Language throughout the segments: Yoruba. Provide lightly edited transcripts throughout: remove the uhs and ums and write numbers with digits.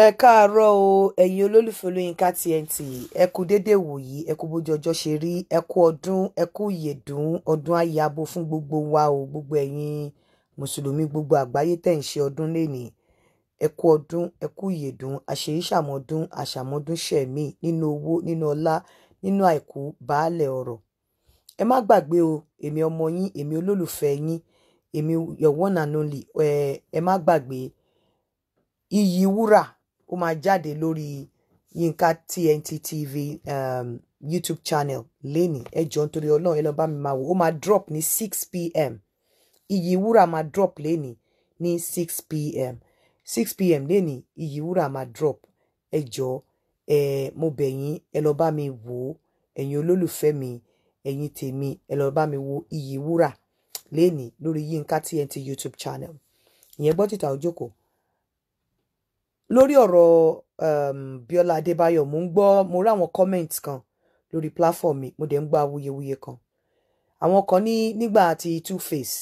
Ẹ káàárọ̀ o ẹ̀yin olólùfẹ́ Olóyinka TNT ẹ kú dédé wòyí ẹ kú bójú ọjọ́ ṣe rí ẹ kú ọdún ẹ kú ìyèdún ọdún ayabo fún gbogbo wa o gbogbo ẹ̀yin mùsùlùmí gbogbo àgbáyé tẹ̀ ń ṣe ọdún lénìí ẹ kú ọdún ẹ kú ìyèdún àṣeyí ṣàmọ́dún àṣàmọ́dún ṣẹ̀mí nínú owó nínú ọlá nínú àìkú baálẹ̀ ọ̀rọ̀ ẹ má gbàgbé o èmi ọmọ yín èmi olólùfẹ́ yín èmi your one and only ẹ má gbàgbé Iyì Wúrà ó máa jáde lórí Yinka TNT TV YouTube channel lénìí ẹ jọ̀ọ́ nítorí Ọlọ́run ẹ lọ bá mi máa wò ó máa drop ní 6 p.m. Iyì Wúrà máa drop lénìí ní 6 p.m. 6 p.m. lénìí Iyì Wúrà máa drop ẹ jọ̀ọ́ mo bẹ̀ yín ẹ lọ bá mi wò ó ẹ̀yin olólùfẹ́ mi ẹ̀yin tèmi ẹ lọ bá mi wò Iyì Wúrà lénìí lórí Yinka TNT YouTube channel ìyẹn gbọ́ títà òjòkó lórí ọ̀rọ̀ Bíọ́lá Adébáyọ̀ mo rí àwọn comments kan lórí platform mi mo dẹ̀ ń gbọ́ awuyewuye kan àwọn kan nígbà tí Two-Face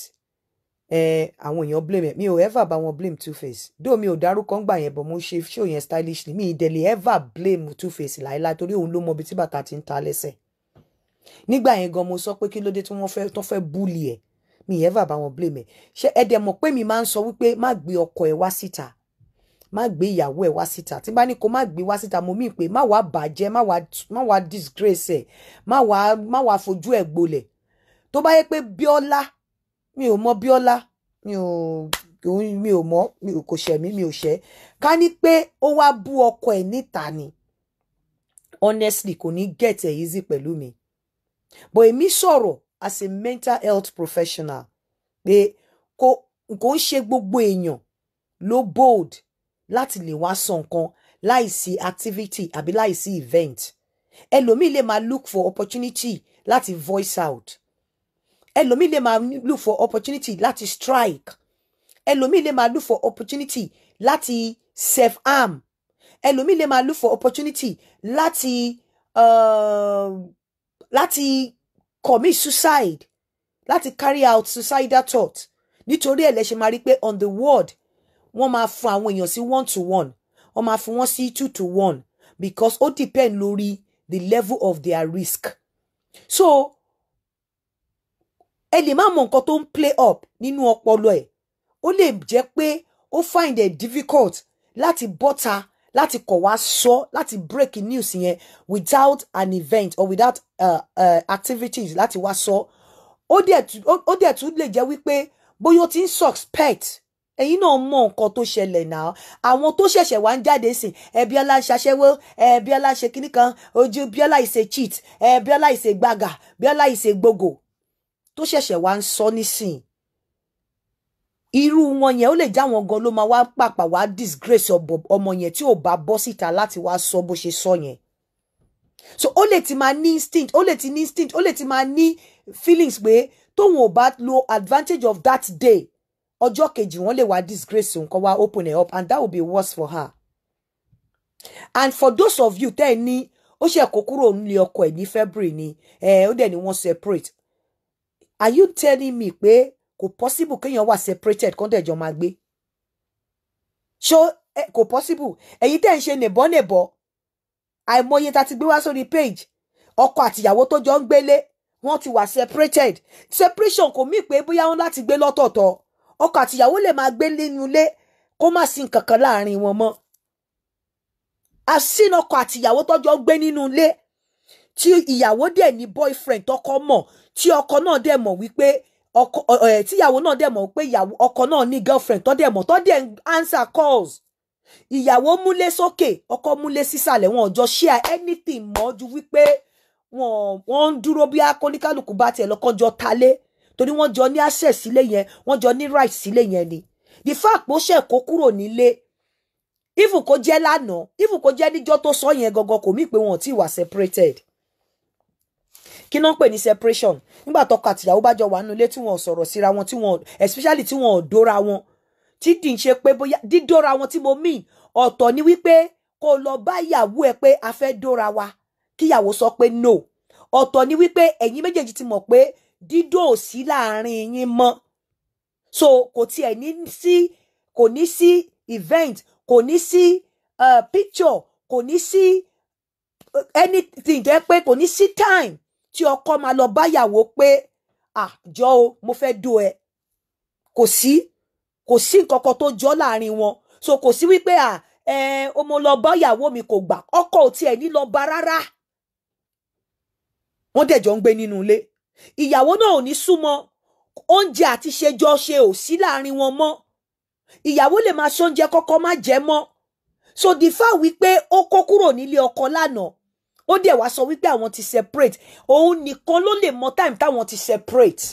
àwọn èèyàn blame mi ò ever bá wọn blame Two-Face though mi ò dárúkọ ńgbà yẹn but mo ṣe show yẹn stylishly mi ìdẹ̀lẹ̀ ever blame Two-Face láìláì torí òun ló mọ ibi tí bàtà ti ń ta lẹ́sẹ̀ nígbà yẹn gan mo sọ pé kí ló dé tí wọ́n fẹ́ bully ẹ̀ mi ever bá wọn blame ẹ̀ ṣé ẹ dẹ̀ mọ̀ pé mi máa ń sọ wípé má gbé ọkọ ẹ̀ wá síta má gbé ìyàwó ẹ̀ wá síta tí bá ní kó má gbé wá síta mo mí pé má wá bàjẹ́ má wá disgrace ẹ̀ má wá fojú ẹ̀ gbolẹ̀ tó bá yẹ pé Bíọ́lá mi ò mọ Bíọ́lá mi ò mọ̀ kò ṣẹ̀ mí mi ò ṣẹ̀ ká ní pé ó wá bú ọkọ ẹ̀ níta ni honestly kò ní get ẹ̀ easy pẹ̀lú mi but èmi sọ̀rọ̀ as a mental health professional pé kò ń ṣe gbogbo èèyàn ló bold láti lè wá sọ nǹkan láìsí activity àbí láìsí event ẹlòmíì lè máa look for opportunity láti voice out ẹlòmíì lè máa look for opportunity láti strike ẹlòmíì lè máa look for opportunity láti self harm ẹlòmíì lè máa look for opportunity láti commit suicide láti carry out suicidal thought nítorí ẹ̀ lẹ ṣe máa rí pé on the word wọ́n máa fún àwọn èèyàn sí 1-to-1 wọ́n máa fún wọn sí 2-to-1 because ó depend lórí the level of their risk so ẹ lè má mọ nǹkan tó ń play up nínú ọpọlọ ẹ̀ ó lè jẹ́ pé ó find it difficult láti bọ́ta láti kọ̀ wá sọ láti break news yẹn without an event or without activities láti wá sọ ó dẹ̀ tún lè jẹ́ wípé bóyá ó ti ń suspect ẹ̀yin náà mọ nǹkan tó ṣẹlẹ̀ náà àwọn tó ṣẹ̀ṣẹ̀ wá ń jáde sí Bíọ́lá ṣaṣẹ́wó Bíọ́lá ṣe kíní kan ojú Bíọ́lá ìṣe cheat Bíọ́lá ìṣe gbàgà Bíọ́lá ìṣe gbogbo tó ṣẹ̀ṣẹ̀ wá ń sọ nísìn irú wọn yẹn ó lè já wọn gan ló máa wá pàpà wá disgrace ọmọ yẹn tí ò bá bọ́ síta láti wá sọ bó ṣe sọ yẹn so ó lè ti máa ní instinct ó lè ti máa ní feelings pé tóun ò bá lo advantage of that day ọjọ́ kejì wọ́n lè wá disgrace nǹkan wá open it up and that will be worse for her and for those of you tẹ́ ẹ ní ó ṣe kó kúrò nílé ọkọ ẹ̀ ní February ni ó dẹ̀ ni wọ́n separate are you telling me pé kò possible kéèyàn wà separated kó dẹ̀jọ́ máa gbé ṣó kò possible ẹ̀yin tẹ́ ń ṣe nèbọ́nèbọ́ àìmọye tá ti gbé wá sórí page ọkọ àtìyàwó tó jọ ń gbélé wọ́n ti wà separated separation kò mí pé bóyá wọ́n láti gbé lọ́tọ̀ọ̀tọ̀ ọkọ àtìyàwó lè máa gbé nínú ilé kó má sí nǹkan kan láàrin wọn mọ́ àsìn ọkọ àtìyàwó tọ́jọ́ gbé nínú ilé tí ìyàwó dẹ̀ ní boyfriend tọkọ mọ̀ tí ọkọ náà dẹ̀ mọ̀ wípé tíyàwó náà dẹ̀ mọ̀ wípé ọkọ náà ní girlfriend tó dẹ̀ mọ̀ tó dẹ̀ answer calls ìyàwó múlé sókè ọkọ múlé sísàlẹ̀ wọn ò jọ share anything mọ́ ju wípé wọ́n ń dúró bí akóníkálùkù bá tiẹ̀ lọ́kọ́ jọ talé torí wọ́n jọ ní access sílé yẹn wọ́n jọ ní right sílé yẹn ni the fact pé ó ṣe kó kúrò nílé even kó jẹ́ lánàá even kó jẹ́ níjọ́ tó sọ yẹn gangan kò mí pé wọn ò tí wà separated kí náà ń pè ní separation nígbà tọkọ àtìyàwó bá jọ wà nínú ilé tí wọn ò sọ̀rọ̀ síra wọn tí wọn especially tí wọn ò dóra wọn tí dì ń ṣe pé bóyá dídóra wọn tí mo mean ọ̀tọ̀ ni wípé kó lọ bá ìyàwó ẹ pé a fẹ́ dóra wa kíyàwó sọ pé no ọ̀tọ̀ ni wípé ẹ̀yin méjèèjì ti mọ̀ pé dídó ò sí láàrin yín mọ́ so kò ní sí event kò ní sí picture, kò ní sí anything jẹ́ pé kò ní sí time tí ọkọ máa lọ báyàwó pé jọ o mo fẹ́ dó ẹ, kò sí nǹkan kan tó jọ láàrin wọn. So kò sí wípé o mo lọ báyàwó mi kò gbà, ọkọ ò tiẹ̀ ní lọ bá rárá. Wọ́n dẹ̀ jọ ń gbé nínú ilé, ìyàwó náà ò ní súnmọ́, oúnjẹ àti ṣejọ ṣe ò sí láàrin wọn mọ́, ìyàwó lè máa ṣoúnjẹ kọ́kọ́ má jẹ mọ́. So the fact wípé ó kó kúrò nílé ọkọ lánàá, ó dẹ̀ wá sọ wípé àwọn ti separate, òun nìkan ló lè mọ time táwọn ti separate.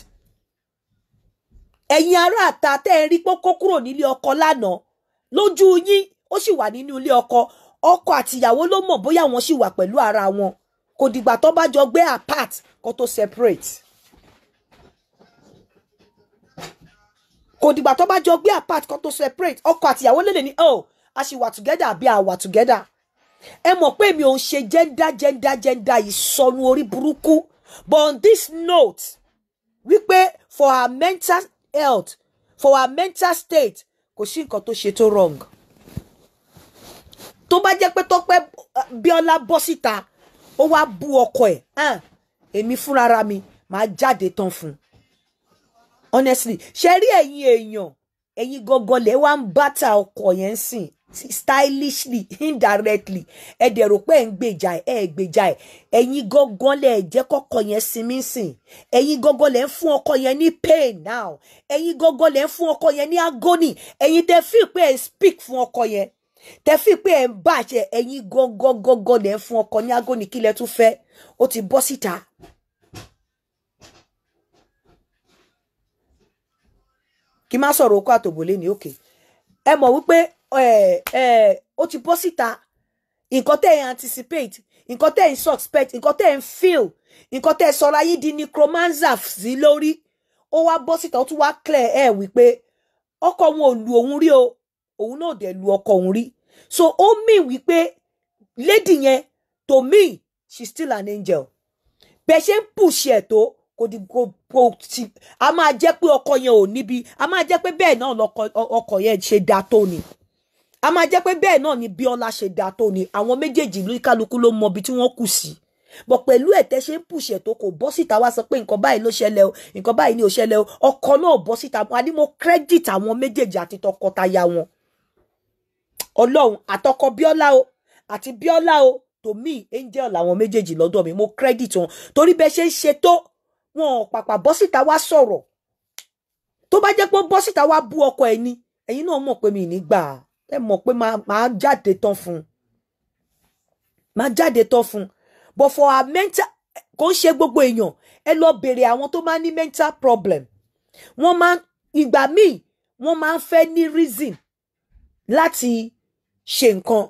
Ẹ̀yin ará àta tẹ́ ẹ rí pé ó kó kúrò nílé ọkọ lánàá, lójú yín ó sì wà nínú ilé ọkọ àti ìyàwó ló mọ̀ bóyá wọ́n sì wà pẹ̀lú ara wọn, kò dìgbà tó bá jọ gbé apart kó tó separate. Kò dìgbà tó bá jọ gbé apart kó tó separate. Ọkọ àti ìyàwó lè ní a ṣì wà together àbí a wà together. Ẹ mọ̀ pé mi ò ń ṣe gender ìsọnù orí burúkú, but on this note wípé for our mental health, for our mental state, kò sí nǹkan tó ṣe tó wrong. Tó bá jẹ́ pé Tọ́pẹ́ Bíọ́lá bọ́ síta ó wá bú ọkọ ẹ̀, èmi fúnra mi máa jáde tán fún. Honestly, ṣe rí ẹ̀yin èèyàn, ẹ̀yin gangan lẹ wá ń bátà ọkọ yẹn sìn stylishly, indirectly. Ẹ dẹ̀ rò pé ẹ̀ ń gbèjà ẹ̀ gbèjà ẹ̀. Ẹ̀yin gangan lẹ jẹ́ kọ́kọ́ yẹn sinmi sìn. Ẹ̀yin gangan lẹ ń fún ọkọ yẹn ní pain now. Ẹ̀yin gangan lẹ ń fún ọkọ yẹn ní agony. Ẹ̀yin tẹ́ feel pé ẹ̀ speak fún ọkọ yẹn. Tẹ́ feel pé ẹ̀ ń bàjẹ́. Ẹ̀yin gangan lẹ ń fún ọkọ ní agony. Kí lẹ tún fẹ́? Ó ti bọ́ síta. Kí má sọ̀rọ̀ okó àtòbólé ní òkè. Ẹ mọ̀ wípé ó ti bọ́ síta. Nǹkan tẹ́ ẹ̀ anticipate, nǹkan tẹ́ ẹ̀ suspect, nǹkan tẹ́ ẹ̀ feel, nǹkan tẹ́ ẹ̀ sọ̀rọ̀ ayé di necromancer sí lórí. Ó wá bọ́ síta, ó tún wá clear ẹ̀ wípé ọkọ wọn ò lu òun rí o, òun náà dẹ̀ lu ọkọ òun rí. So ó mean wípé lady yẹn, to me she's still an angel. Bẹ́ẹ̀ ṣe ń push ẹ̀ tó a máa jẹ́ pé ọkọ yẹn ò níbi, a máa jẹ́ pé bẹ́ẹ̀ náà ọkọ yẹn ṣe dá tó ni, a máa jẹ́ pé bẹ́ẹ̀ náà ni Bíọ́lá ṣe dá tó ni. Àwọn méjèèjì ló kálukú ló mọ ibi tí wọ́n kù sí. Bọ̀ pẹ̀lú ẹ̀tẹ́ ṣe ń pùṣẹ̀ tó kò bọ́ síta wá sọ pé nǹkan báyìí ló ṣẹlẹ̀ o, nǹkan báyìí ni ò ṣẹlẹ̀ o. Ọkọ náà bọ́ síta, a ní mo credit àwọn méjèèjì àti tọkọtaya wọn. Ọlọ́run àtọkọ Bíọ́lá o àti Bíọ́lá o, to me angel làwọn méjèèjì lọ́dọ̀ mi, mo credit wọn. Torí bẹ́ẹ̀ ṣe ń ṣe tó, wọn pàpà bọ́ síta wá sọ̀rọ̀. Tó bá jẹ́ pé ó bọ́ síta wá bú ọkọ ẹ̀ ni, ẹ̀yin náà mọ̀ pé mi ní gbà. Ẹ mọ̀ pé máa jáde tán fún. Máa jáde tán fún. But for our mental, kò ń ṣe gbogbo èèyàn. Ẹ lọ bèrè àwọn tó máa ní mental problem. Wọ́n máa ìgbà míì wọ́n máa ń fẹ́ ní reason láti ṣe nǹkan.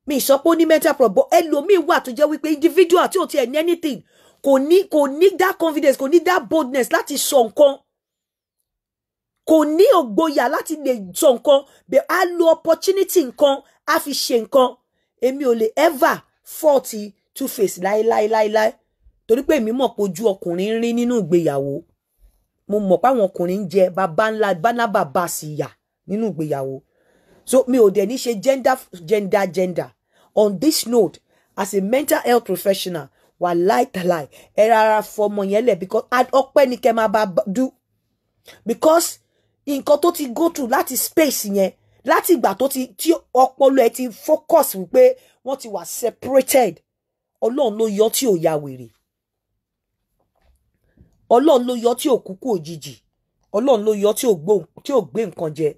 Mi sọ pé ó ní mental problem. Ẹlòmíì wà tó jẹ́ wípé individual tí ò tiẹ̀ ní anything. Kò ní that confidence, kò ní that boldness láti sọ nǹkan. Kò ní ògbóyà láti lè sọ nǹkan. Bẹ́ẹ̀ á lo opportunity nǹkan, á fi ṣe nǹkan. Èmi ò lè ever fault Two-Face láíláíláíláí. Torí pé èmi mọ̀ pé ojú ọkùnrin rí nínú ìgbéyàwó. Mo mọ̀ pé àwọn ọkùnrin ń jẹ bàbá ńlá bánábàbà sí ìyà nínú ìgbéyàwó. So mi ò dẹ̀ ní ṣe gender. On this note, as a mental health professional, wà láìtàláì ẹ rárá fọmọ yẹn lẹ̀, because ọpẹ́ ni kẹ́ máa bá do, because nǹkan tó ti go through láti space yẹn, láti ìgbà tó ti tí ọpọlọ ẹ ti focus wípé wọ́n ti wà separated. Ọlọ́run ló yọ tí ò ya wèrè. Ọlọ́run ló yọ tí ò kúkú òjijì. Ọlọ́run ló yọ tí ò gbé nǹkan jẹ.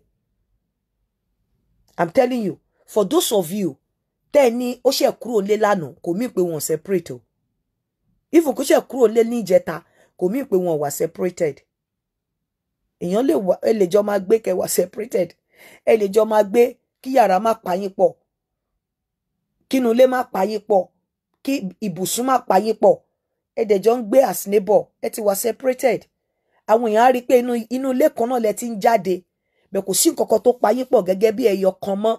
I'm telling you, for those of you tẹ́ ní ó ṣe kúrò lé lánàá, kò mí pé wọ́n separate o. Even kó ṣe kúrò lé ní ìjẹta, kò mí pé wọ́n wà separated. Èèyàn lè jọ máa gbé kẹ́ wà separated. Ẹ lè jọ máa gbé kí yàrá má pa yín pọ̀, kí inú ilé má pa yín pọ̀, kí ibùsùn má pa yín pọ̀. Ẹ dẹ̀ jọ ń gbé as neighbor, ẹ ti wà separated. Àwọn èèyàn á rí pé inú ilé kan náà lẹ ti ń jáde, bẹ́ẹ̀ kò sí nǹkan kan tó pa yín pọ̀ gẹ́gẹ́ bí ẹyọ kan mọ́.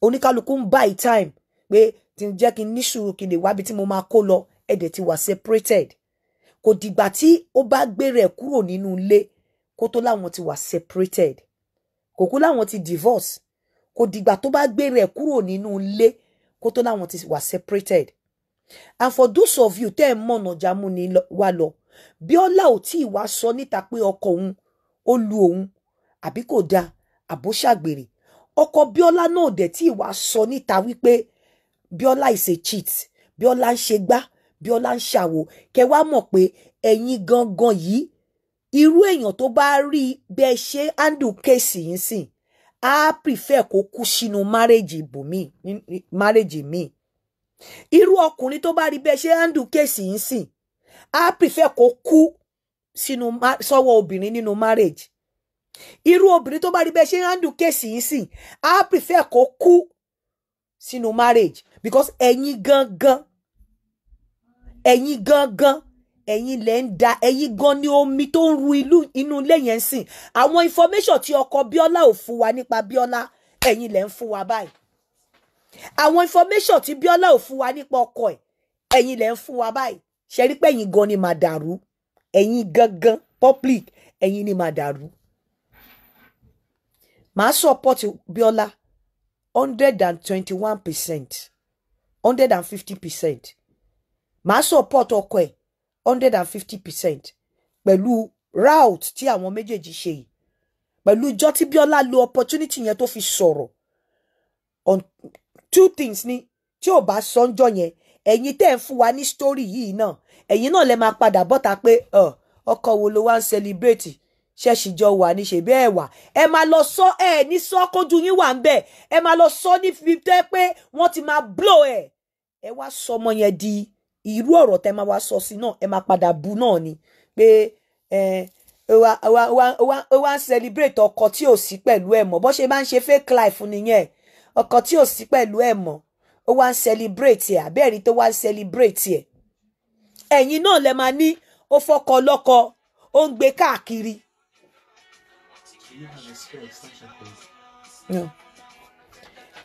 Oníkálukú ń buy time pé tí ń jẹ́ kí n ní sùúrù kí n lè wábi tí mo máa kó lọ. Ẹ dẹ̀ ti wà separated. Kò dìgbà tí ó bá gbé rẹ̀ kúrò nínú ilé kó tó láwọn ti wà separated. Kò kú láwọn ti divorce. kò dìgbà tó bá gbé rẹ̀ kúrò nínú ilé kó tó láwọn ti wà separated. And for those of you tẹ́ ẹ̀ mọ̀nà jámú ni wá lọ, Bíọ́lá ò tí ì wá sọ níta pé ọkọ òun ó lu òun àbí kò dáa àbó ṣàgbèrè. Ọkọ Bíọ́lá náà dẹ̀ tí ì wá sọ níta wípé Bíọ́lá is a cheat, Bíọ́lá ń ṣe gbá, Bíọ́lá ń ṣàwò. Kẹ́ wá mọ̀ pé ẹ̀yin gangan yìí, irú èèyàn tó bá rí bẹ́ẹ̀ ṣe handle case yìí sìn, á prefer kó kú sínú marriage ibòmí, marriage mi. Irú ọkùnrin tó bá rí bẹ́ẹ̀ ṣe handle case yìí sìn, á prefer kó kú sínú sọ́wọ́ obìnrin nínú marriage. Irú obìnrin tó bá rí bẹ́ẹ̀ ṣe handle case yìí sìn, á prefer kó kú sínú marriage, because ẹ̀yin gangan ẹ̀yin lẹ ń da, ẹ̀yin gan ni omi tó ń ru inú ilé yẹn sìn. Àwọn information tí ọkọ Bíọ́lá ò fún wa nípa Bíọ́lá, ẹ̀yin lẹ ń fún wa báyìí. Àwọn information tí Bíọ́lá ò fún wa nípa ọkọ ẹ̀, ẹ̀yin lẹ ń fún wa báyìí. Ṣé rí pé ẹ̀yin gan ni màdàrú, ẹ̀yin gangan public, ẹ̀yin ni màdàrú. Màá support Bíọ́lá 121%, 150%. Màá support ọkọ ẹ̀ 150% pẹ̀lú route tí àwọn méjèèjì ṣe yìí. Pẹ̀lú ìjọ tí Bíọ́lá lo opportunity yẹn tó fi sọ̀rọ̀. On two things ni tí ò bá sọ́njọ́ yẹn, ẹ̀yin tẹ́ ń fún wa ní story yìí náà, ẹ̀yin náà lè máa padà bọ́ta pé ọkọ wo ló wá ń celebrate, ṣẹ́ẹ̀ṣì jọ wà ní ṣe bẹ́ẹ̀ wà. Ẹ máa lọ sọ ní sọ kójú yín wà ń bẹ̀. Ẹ máa lọ sọ ní fi tẹ́ pé wọ́n ti máa blow ẹ̀. Ẹ wá sọmọ yẹn di irú ọ̀rọ̀ tẹ́ máa wá sọ sí náà, ẹ máa padà bu náà ni pé ó wá ń celebrate ọkọ tí ò sí pẹ̀lú ẹ̀ mọ́. Bó ṣe máa ń ṣe fake life nìyẹn. Ọkọ tí ò sí pẹ̀lú ẹ̀ mọ́, ó wá ń celebrate ẹ̀, àbẹ́ẹ̀rí tó wá ń celebrate ẹ̀. Ẹ̀yin náà lẹ máa ní ó fọkọ lọ́kọ, ó ń gbé káàkiri.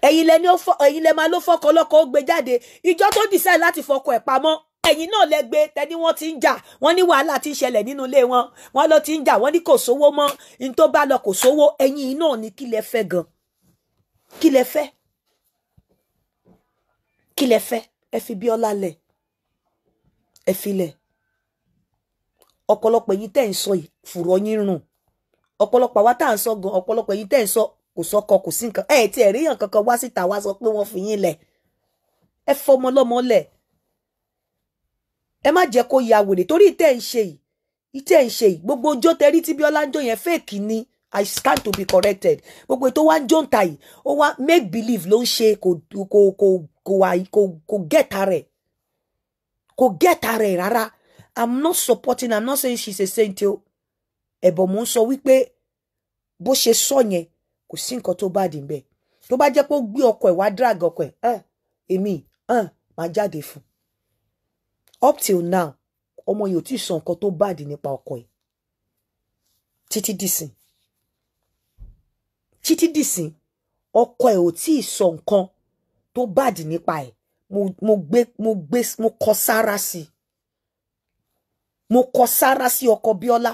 Ẹ̀yin lẹ máa ló fọkọ lọ́kọ, ó gbé jáde. Ìjọ tó decide láti fọkọ ẹ̀ pamọ́, ẹ̀yin náà lẹ gbé tẹni wọ́n ti ń jà, wọ́n ní wàhálà tí ń ṣẹlẹ̀ nínú ilé wọn, wọ́n ló ti ń jà, wọ́n ní kò sówó mọ́, in tó bá lọ kò sówó. Ẹ̀yin náà ní kí lẹ fẹ́ gan? Kí lẹ fẹ́? Kí lẹ fẹ́? Ẹ fi Bíọ́lá lẹ̀, ẹ fi lẹ̀. Ọ̀pọ̀lọpọ̀ ẹ̀yin tẹ́ ń sọ yìí fùrọ̀ yín rùn. Ọ̀pọ̀lọpọ̀ àwa tá à ń sọ gan, ọ̀pọ̀lọpọ̀ ẹ̀yin tẹ́ ń sọ kò sọ́kọ kò sí nǹkan. Tí ẹ rí èèyàn kankan wá síta wá sọ pé wọ́n fi yín lẹ̀. Ẹ fọmọ lọ́mọ lẹ̀. Ẹ má jẹ́ kó ya wèrè torí ìtẹ́ ń ṣe yìí, gbogbo ọjọ́ tẹ́rí tí Bíọ́lá ń jó yẹn fake ni. I stand to be corrected. Gbogbo ètò wa ń jó ń ta yìí, ó wá make believe ló ń ṣe, kò gẹ́ta rẹ̀. Kò gẹ́ta rẹ̀ rárá. I'm not supporting, I'm not saying she's a saint o. Ẹ̀bọ̀ mo ń sọ wípé bó ṣe sọ yẹn kò sí nǹkan tó bá dì ń bẹ̀. Tó bá jẹ́ pé ó gbé ọkọ ẹ̀ wá drag ọkọ ẹ̀, èmi máa jáde fún. Up till now, ọmọ yìí ò tí ì sọ nǹkan tó bá dì nípa ọkọ ẹ̀. Títí dìsìn, ọkọ ẹ̀ ò tí ì sọ nǹkan tó bá dì nípa ẹ̀. Mo kọ sára sí. Mo kọ sára sí ọkọ Bíọ́lá.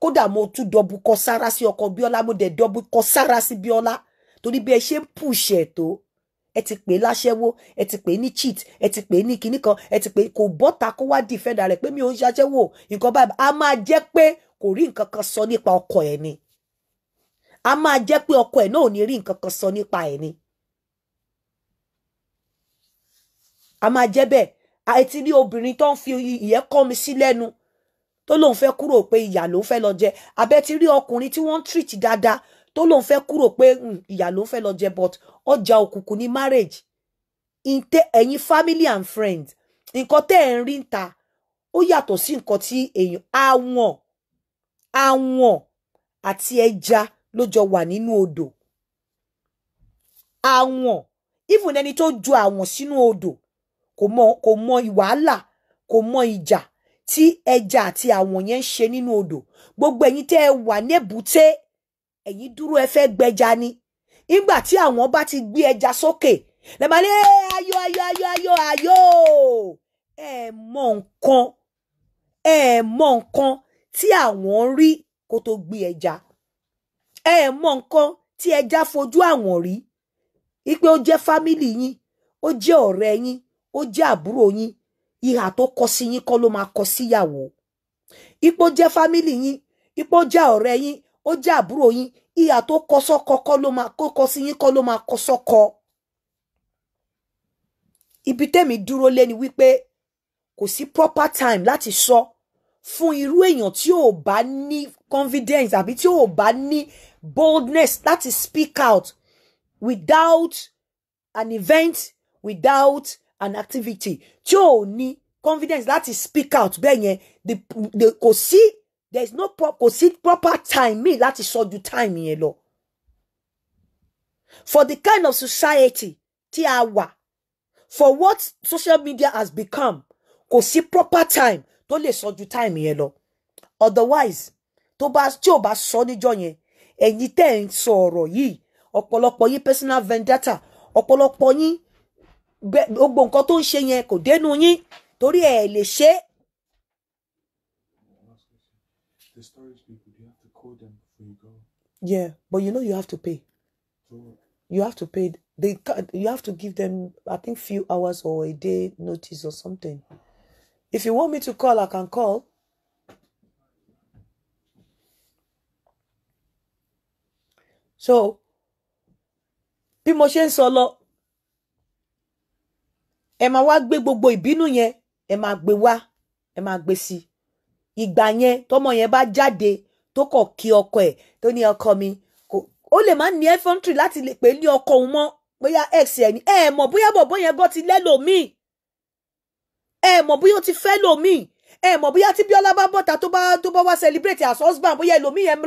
Kódà mo tún dọ̀bù kọ sára sí ọkọ Bíọ́lá, mo dẹ̀ dọ̀bù kọ sára sí Bíọ́lá. Torí bí ẹ ṣe ń push ẹ̀ tó, ẹ ti pè láṣẹ́wó, ẹ ti pè ní cheat, ẹ ti pè ní kinní kan, ẹ ti pè kò bọ́ta kó wá defender rẹ̀ pé mi ò ń ṣaṣẹ́wó nǹkan báyìí. A máa jẹ́ pé kò rí nǹkan kan sọ nípa ọkọ ẹ̀ ni. A máa jẹ́ pé ọkọ ẹ̀ náà ò ní rí nǹkan kan sọ nípa ẹ̀ ni. A máa jẹ́ bẹ́ẹ̀. Àìtí rí obìnrin tó ń fi ìyẹ́ kọ́ mi sí lẹ́nu tó lóun fẹ́ kúrò pé ìyà ló fẹ́ lọ jẹ. Abẹ́ ti rí ọkùnrin tí wọ́n ń treat dáadáa tó lóun fẹ́ kúrò pé ìyà ló fẹ́ lọ jẹ, but ọjà òkùnkùn ní marriage. Ẹ̀yin family and friends, nǹkan tẹ́ ẹ̀ ń rí ń ta ó yàtọ̀ sí nǹkan tí èèyàn àwọn àti ẹja ló jọ wà nínú odò. Àwọn even ẹni tó ju àwọn sínú odò kò mọ ìwàhálà, kò mọ ìjà tí ẹja àti àwọn yẹn ń ṣe nínú odò. Gbogbo ẹ̀yin tẹ́ ẹ wà ní èbúté, ẹ̀yin dúró ẹ fẹ́ gbẹja ni. Nígbà tí àwọn bá ti gbé ẹja sókè, lẹ máa lé ayọ̀. Ẹ mọ nǹkan tí àwọn rí kó tó gbé ẹja. Ẹ mọ nǹkan tí ẹja fojú àwọn rí ipe ó jẹ́ family yín, ó jẹ́ ọ̀rẹ́ yín, ó jẹ́ àbúrò yín, ìhà tó kọ sí yín kọ́ ló máa kọ síyàwó. Ipe ó jẹ́ family yín, ipe ó jẹ́ ọ̀rẹ́ yín, ó jẹ́ àbúrò yín, ìhà tó kọ sọ́kọ kọ́ ló máa kọ sí yín kọ́ ló máa kọ sọ́kọ. Ibi tẹ́mi dúró lé ni wípé kò sí proper time láti sọ fún irú èèyàn tí ò bá ní confidence àbí tí ò bá ní boldness láti speak out without an event, without an activity, tí ò ní confidence láti speak out bẹ́ẹ̀ yẹn kò sí there is no kò sí proper time mi láti sọ ju time yẹn lọ. For the kind of society tí a wà, for what social media has become, kò sí proper time tó lè sọ ju time yẹn lọ. Otherwise tí ò bá sọ níjọ́ yẹn, ẹ̀yin tẹ́ ń sọ ọ̀rọ̀ yìí, ọ̀pọ̀lọpọ̀ yín personal vendetta, ọ̀pọ̀lọpọ̀ yín gbogbo nǹkan tó ń ṣe yẹn kò dénú yín torí ẹ lè ṣe. The storage people, you have to call them before you go. Yeah, but you know you have to pay. You have to pay. You have to give them, I think, few hours or a day notice or something. If you want me to call, I can call. So, bí mo ṣe ń sọ lọ, ẹ máa wá gbé gbogbo ìbínú yẹn, ẹ máa gbé wá, ẹ máa gbé sí. Ìgbà yẹn tọ́mọ yẹn bá jáde tó kọ̀ kí ọkọ ẹ̀ tó ní ọkọ mi, ó lè má ní effrontery láti lè pè ní ọkọ òun mọ́, bóyá ex ẹ̀ ní mọ̀ bóyá bọ̀bọ́ yẹn gan ti lẹ́lòmíì, mọ̀ bóyá ó ti fẹ́ lòmíì, mọ̀ bóyá tí Bíọ́lá bá bọ́ta tó bá wá celebrate as husband, bóyá ẹlòmíì yẹn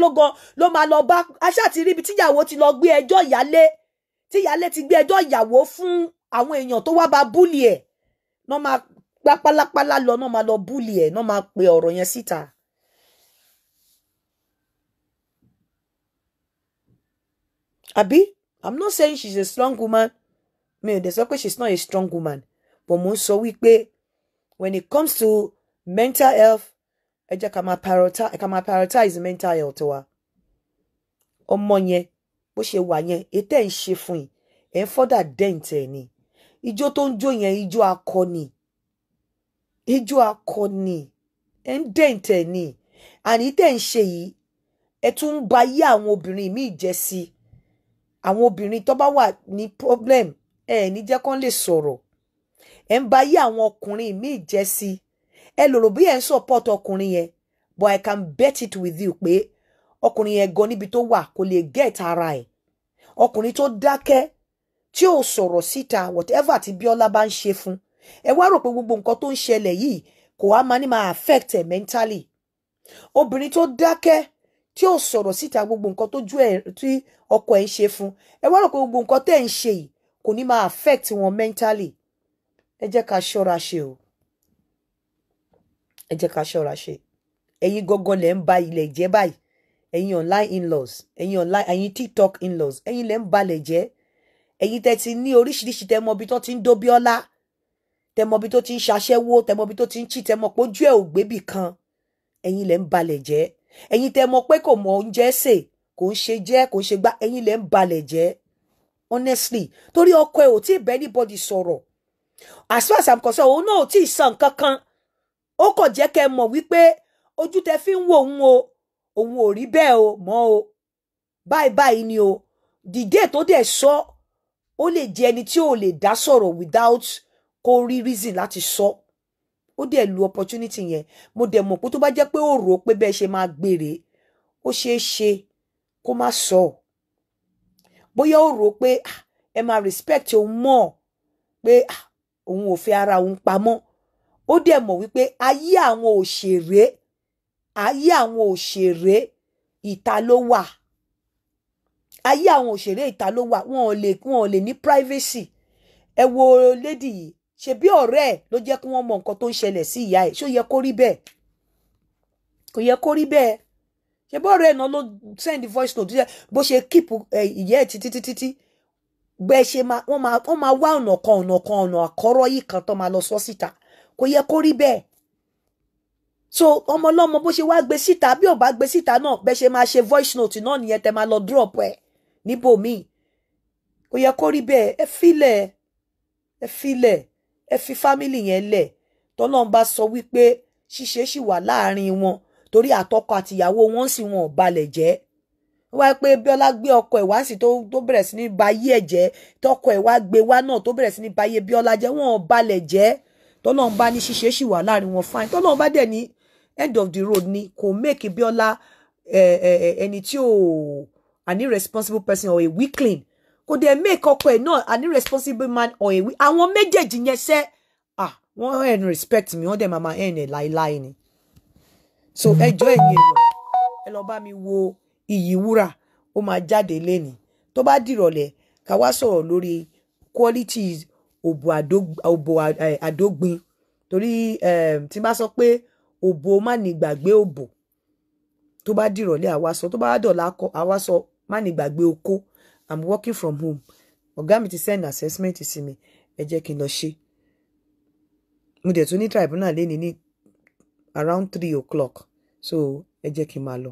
ló máa lọ bá aṣá ti rí ibi tíyàwó ti lọ gbé ẹjọ́ ìyálé, tí ìyálé ti gbé ẹjọ́ ìyàwó fún àwọn èèyàn tó wá bá búlì ẹ̀, náà máa gbá pálápálá lọ, náà máa lọ búlì ẹ̀, náà máa pe ọ̀rọ̀ yẹn síta. Àbí? I'm not saying she's a strong woman. Me, they say she's not a strong woman. But mo sọ wípé when it comes to mental health, ẹ jẹ́ ká máa prioritize mental health wa. Ọmọ yẹn bó ṣe wà yẹn, ètè ń ṣe fún yín, ẹ̀ ń fọ́dà dẹ́ǹtẹ̀ ni. Ijó tó ń jó yẹn, ijó akọni. Ijó akọni. Ẹ̀ ń dẹ́ǹtẹ̀ ni. Àní tẹ́ ń ṣe yìí, ẹ tún ń ba yí àwọn obìnrin míì jẹ́ sí. Àwọn obìnrin tó bá wà ní problem, ní jẹ́ kán lè sọ̀rọ̀. Ẹ ń ba yí àwọn ọkùnrin míì jẹ́ sí. Ẹ lò rò bí ẹ ń support ọkùnrin yẹn, but I can bet it with you pé ọkùnrin yẹn gan níbi tó wà kò lè get ara ẹ̀. Ọkùnrin tó dákẹ́ tí ò sọ̀rọ̀ síta whatever tí Bíọ́lá bá ń ṣe fún. Ẹ wá rò pé gbogbo nǹkan tó ń ṣẹlẹ̀ yìí kò wá máa affect ẹ̀ mentally. Obìnrin tó dákẹ́ tí ò sọ̀rọ̀ síta gbogbo nǹkan tó jú ẹ̀ tí ọkọ ẹ̀ ń ṣe fún. Ẹ wá rò pé gbogbo nǹkan tẹ́ ń ṣe yìí kò ní máa affect wọn mentally. Ẹ jẹ́ ká ṣọ́ra ṣe o. Ẹ jẹ́ ká ṣọ́ra ṣe. Ẹ̀yin gangan lẹ ń ba ilẹ̀ jẹ́ báyìí. Ẹ̀yin online in-laws, ẹ̀yin TikTok in-laws, ẹ̀yin lẹ ń balẹ̀ jẹ́. Ẹ̀yin tẹ́ ti ní oríṣiríṣi, tẹ́ mọ̀ bí tó ti ń dó Bíọ́lá, tẹ́ mọ̀ bí tó ti ń ṣaṣẹ́wó, tẹ́ mọ̀ bí tó ti ń cheat, tẹ́ mọ̀ pé ojú ẹ̀ ò gbébì kan. Ẹ̀yin lẹ ń balẹ̀ jẹ́. Ẹ̀yin tẹ́ mọ̀ pé kò mọ oúnjẹ sè, kò ń ṣe jẹ, kò ń ṣe gbá, ẹ̀yin lẹ ń balẹ̀ jẹ́. Honestly, torí ọkọ ẹ̀ ò tí ì bẹ́ anybody sọ̀rọ̀. As far as I'm concerned, òun náà ò tí ì sọ nǹkan kan. Ó kàn jẹ́ kẹ́ mọ̀ wípé ojú tẹ́ fi ń wo òun ò rí bẹ́ẹ̀ o mọ́ o. Báyìí ni o. The day tó dẹ̀ sọ, ó lè jẹ́ ẹni tí ò lè dá sọ̀rọ̀ without kó rí reason láti sọ. Ó dẹ̀ lu opportunity yẹn. Mo dẹ̀ mọ̀ pé tó bá jẹ́ pé ó rò pé bẹ́ẹ̀ ṣe máa gbèrè, ó ṣeé ṣe kó má sọ. Bóyá ó rò pé ẹ máa respect òun mọ̀ pé òun ò fẹ́ ara òun pamọ́. Ó dẹ̀ mọ̀ wípé ayé àwọn òṣèré ìta ló wà. Ayé àwọn òṣèré ìta ló wà. Wọn ò lè ní privacy. Ẹ wo lady yìí, ṣe bí ọ̀rẹ́ ẹ̀ ló jẹ́ kí wọ́n mọ nǹkan tó ń ṣẹlẹ̀ sí ìyá ẹ̀. Ṣó yẹ kó rí bẹ́ẹ̀? Kò yẹ kó rí bẹ́ẹ̀. Ṣe bí ọ̀rẹ́ ẹ̀ náà ló send voice note bó ṣe keep ìyá ẹ̀ títí. Bẹ́ẹ̀ ṣe wọ́n máa wá ọ̀nà àkọ́rọ́ yìí kan tó máa lọ sọ síta. Kò yẹ kó rí bẹ́ẹ̀. So ọmọ ọlọ́mọ bó ṣe wá gbé síta, bí ò bá gbé síta náà bẹ́ẹ̀ ṣe máa ṣe voice note náà nìyẹn, tẹ́ máa lọ drop ẹ̀ níbòmíì. ó yẹ kó rí bẹ́ẹ̀. Ẹ filẹ̀ ẹ fi family yẹn lẹ̀. Tọ́lọ́run bá sọ wípé ṣíṣe ṣì wà láàrin wọn torí àtọkọ àtìyàwó wọn sì wọn ò balẹ̀ jẹ́. Wá pé Bíọ́lá gbé ọkọ ẹ̀ wá sí tó bẹ̀rẹ̀ sí ní ba ayé ẹ̀ jẹ́, tọkọ ẹ̀ wá gbé wá náà tó bẹ̀rẹ̀ sí ní ba ayé Bíọ́lá jẹ́, wọn ò balẹ̀ jẹ́. Tọ́lọ́run bá ní ṣíṣe ṣì wà láàrin wọn fine. Tọ́lọ́run bá dẹ̀ ní end of the road ni kò make Bíọ́lá ẹni tí ò an irresponsible person or a weakling. Kò dẹ̀ make ọkọ ẹ̀ náà an irresponsible man or a weak. Àwọn méjèèjì yẹn sẹ́ wọ́n earn respect mi, wọ́n dẹ̀ máa earn ẹ̀ láíláí ni. So ẹjọ́ ẹ̀yin èèyàn ẹ lọ bá mi wo Iyì Wúrà, ó máa jáde lénìí. Tó bá dìrọ̀lẹ́ ká wá sọ̀rọ̀ lórí qualities òbò àdógbin torí tí bá sọ pé òbò má ní gbàgbé òbò, tó bá dìrọ̀lẹ́ àwa sọ, tó bá dọ̀la àwa sọ má ní gbàgbé oko. I'm working from home. Ọ̀gá mi ti send assessment sí mi, ẹ jẹ́ kí n lọ ṣe. Mo dẹ̀ tún ní tribunal lénìí ní around 3 o'clock, so ẹ jẹ́ kí n máa lọ.